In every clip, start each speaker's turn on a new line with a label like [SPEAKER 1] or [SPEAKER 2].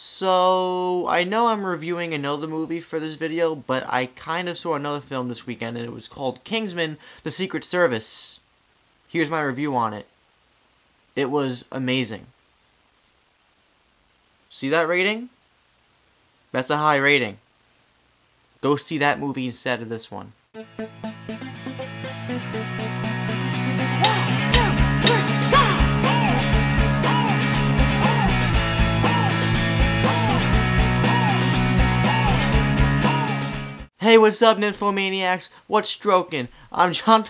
[SPEAKER 1] So, I know I'm reviewing another movie for this video, but I kind of saw another film this weekend, and it was called Kingsman: The Secret Service. Here's my review on it. It was amazing. See that rating? That's a high rating. Go see that movie instead of this one. Hey, what's up, Nymphomaniacs? What's stroking? I'm John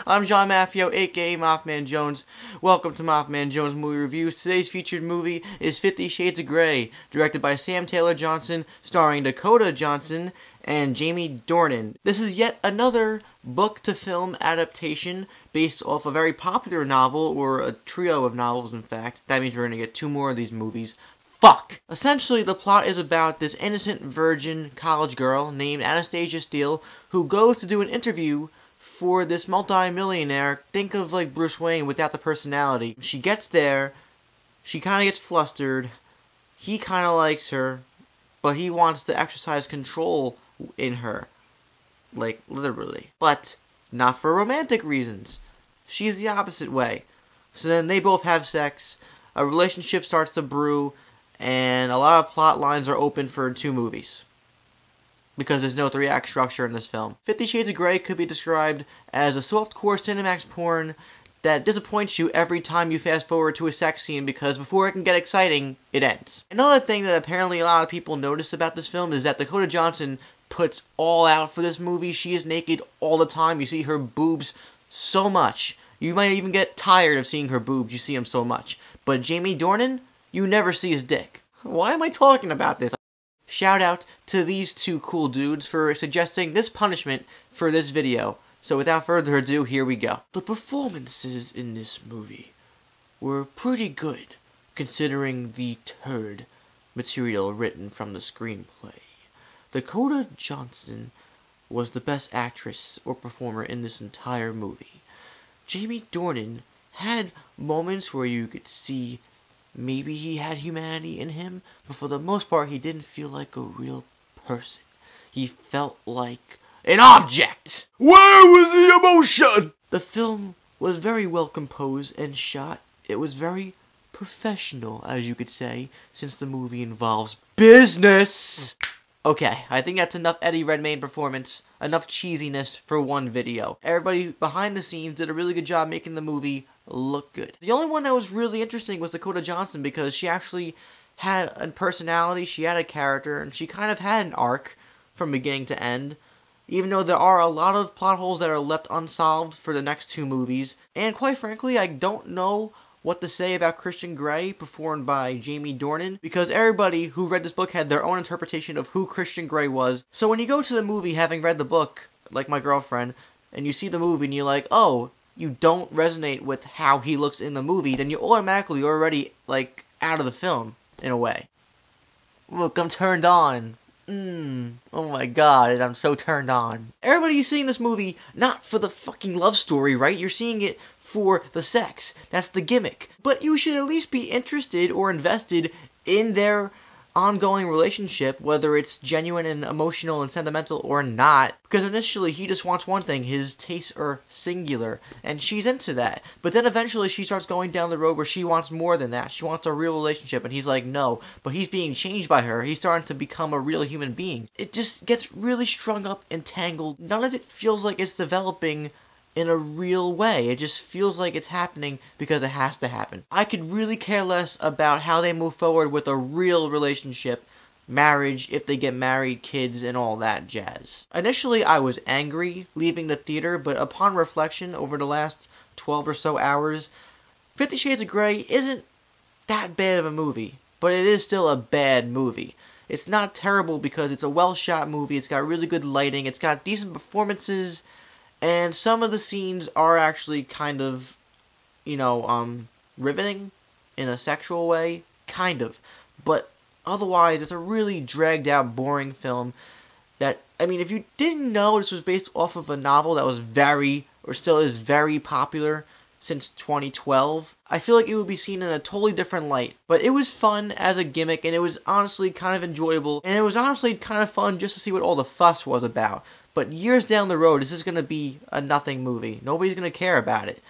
[SPEAKER 1] Maffio, aka MaffmanJones. Welcome to MaffmanJones Movie Reviews. Today's featured movie is 50 Shades of Grey, directed by Sam Taylor Johnson, starring Dakota Johnson and Jamie Dornan. This is yet another book-to-film adaptation based off a very popular novel, or a trio of novels, in fact. That means we're going to get 2 more of these movies. Fuck! Essentially, the plot is about this innocent virgin college girl named Anastasia Steele who goes to do an interview for this multi-millionaire. Think of like Bruce Wayne without the personality. She gets there, she kind of gets flustered, he kind of likes her, but he wants to exercise control in her. Like, literally. But not for romantic reasons. She's the opposite way. So then they both have sex, a relationship starts to brew, and a lot of plot lines are open for 2 movies. Because there's no 3-act structure in this film. 50 Shades of Grey could be described as a softcore Cinemax porn that disappoints you every time you fast forward to a sex scene, because before it can get exciting, it ends. Another thing that apparently a lot of people noticed about this film is that Dakota Johnson puts all out for this movie. She is naked all the time. You see her boobs so much. You might even get tired of seeing her boobs. You see them so much. But Jamie Dornan, you never see his dick. Why am I talking about this? Shout out to these 2 cool dudes for suggesting this punishment for this video. So without further ado, here we go. The performances in this movie were pretty good, considering the turd material written from the screenplay. Dakota Johnson was the best actress or performer in this entire movie. Jamie Dornan had moments where you could see maybe he had humanity in him, but for the most part, he didn't feel like a real person. He felt like an object! Where was the emotion? The film was very well composed and shot. It was very professional, as you could say, since the movie involves business! Okay, I think that's enough Eddie Redmayne performance, enough cheesiness for one video. Everybody behind the scenes did a really good job making the movie look good. The only one that was really interesting was Dakota Johnson, because she actually had a personality, she had a character, and she kind of had an arc from beginning to end. Even though there are a lot of plot holes that are left unsolved for the next 2 movies. And quite frankly, I don't know what to say about Christian Grey, performed by Jamie Dornan, because everybody who read this book had their own interpretation of who Christian Grey was. So when you go to the movie having read the book, like my girlfriend, and you see the movie and you're like, oh, you don't resonate with how he looks in the movie, then you automatically already, like, out of the film, in a way. Look, I'm turned on. Oh my god, I'm so turned on. Everybody's seeing this movie not for the fucking love story, right? You're seeing it for the sex. That's the gimmick. But you should at least be interested or invested in their ongoing relationship, whether it's genuine and emotional and sentimental or not. Because initially he just wants one thing, his tastes are singular, and she's into that. But then eventually she starts going down the road where she wants more than that. She wants a real relationship, and he's like, no. But he's being changed by her. He's starting to become a real human being. It just gets really strung up and tangled. None of it feels like it's developing in a real way. It just feels like it's happening because it has to happen. I could really care less about how they move forward with a real relationship, marriage, if they get married, kids, and all that jazz. Initially, I was angry leaving the theater, but upon reflection over the last 12 or so hours, 50 Shades of Grey isn't that bad of a movie, but it is still a bad movie. It's not terrible because it's a well-shot movie, it's got really good lighting, it's got decent performances, and some of the scenes are actually kind of, you know, riveting in a sexual way. Kind of. But otherwise, it's a really dragged out, boring film that, I mean, if you didn't know this was based off of a novel that was very, or still is very popular, since 2012, I feel like it would be seen in a totally different light. But it was fun as a gimmick, and it was honestly kind of enjoyable, and it was honestly kind of fun just to see what all the fuss was about. But years down the road, this is going to be a nothing movie. Nobody's going to care about it.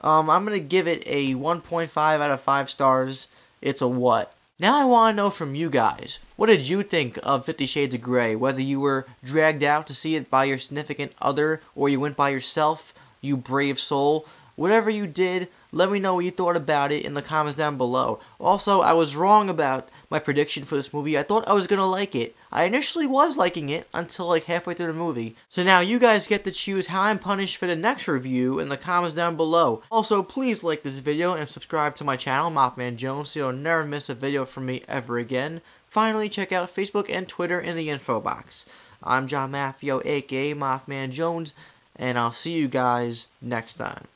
[SPEAKER 1] I'm going to give it a 1.5 out of 5 stars. It's a what? Now I want to know from you guys, what did you think of 50 Shades of Grey? Whether you were dragged out to see it by your significant other, or you went by yourself, you brave soul. Whatever you did, let me know what you thought about it in the comments down below. Also, I was wrong about my prediction for this movie. I thought I was going to like it. I initially was liking it until like halfway through the movie. So now you guys get to choose how I'm punished for the next review in the comments down below. Also, please like this video and subscribe to my channel, MaffmanJones, so you'll never miss a video from me ever again. Finally, check out Facebook and Twitter in the info box. I'm John Maffio, aka MaffmanJones, and I'll see you guys next time.